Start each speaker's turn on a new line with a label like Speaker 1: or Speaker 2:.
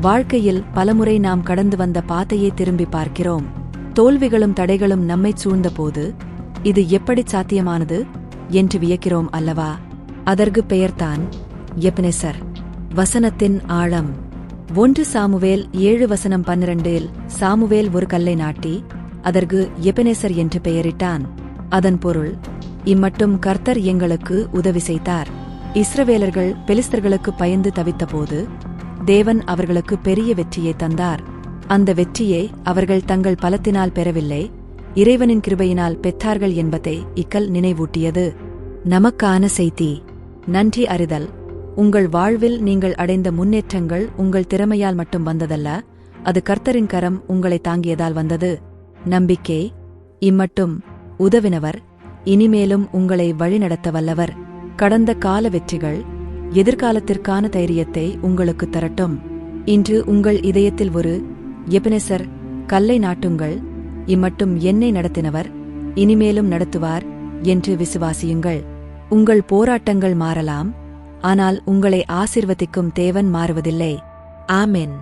Speaker 1: வாழ்க்கையில் பலமுறை நாம் கடந்து வந்த பாதையை திரும்பி பார்க்கிறோம். தோல்விகளும் தடைகளும் நம்மைச் சூழ்ந்தபோது இது எப்படி சாத்தியமானது என்று வியக்கிறோம் அல்லவா? அதற்கு பெயர்தான் எபனேசர். வசனத்தின் ஆழம். 1 சாமுவேல் 7:12 சாமுவேல் ஒரு கல்லை நாட்டி அதற்கு எபனேசர் என்று பெயரிட்டான். அதன் பொருள், இம்மட்டும் கர்த்தர் எங்களுக்கு உதவி செய்தார். இஸ்ரவேலர்கள் பெலிஸ்தர்களுக்கு பயந்து தவித்தபோது தேவன் அவர்களுக்கு பெரிய வெற்றியை தந்தார். அந்த வெற்றியை அவர்கள் தங்கள் பலத்தினால் பெறவில்லை, இறைவனின் கிருபையினால் பெற்றார்கள் என்பதை இக்கல் நினைவூட்டியது. நமக்கான செய்தி. நன்றி அறிதல். உங்கள் வாழ்வில் நீங்கள் அடைந்த முன்னேற்றங்கள் உங்கள் திறமையால் மட்டும் வந்ததல்ல, அது கர்த்தரின் கரம் உங்களை தாங்கியதால் வந்தது. நம்பிக்கை. இம்மட்டும் உதவினவர் இனிமேலும் உங்களை வழிநடத்த வல்லவர். கடந்த கால வெற்றிகள் எதிர்காலத்திற்கான தைரியத்தை உங்களுக்கு தரட்டும். இன்று உங்கள் இதயத்தில் ஒரு எபனேசர் கல்லை நாட்டுங்கள். இம்மட்டும் என்னை நடத்தினவர் இனிமேலும் நடத்துவார் என்று விசுவாசியுங்கள். உங்கள் போராட்டங்கள் மாறலாம், ஆனால் உங்களை ஆசீர்வதிக்கும் தேவன் மாறுவதில்லை. ஆமென்.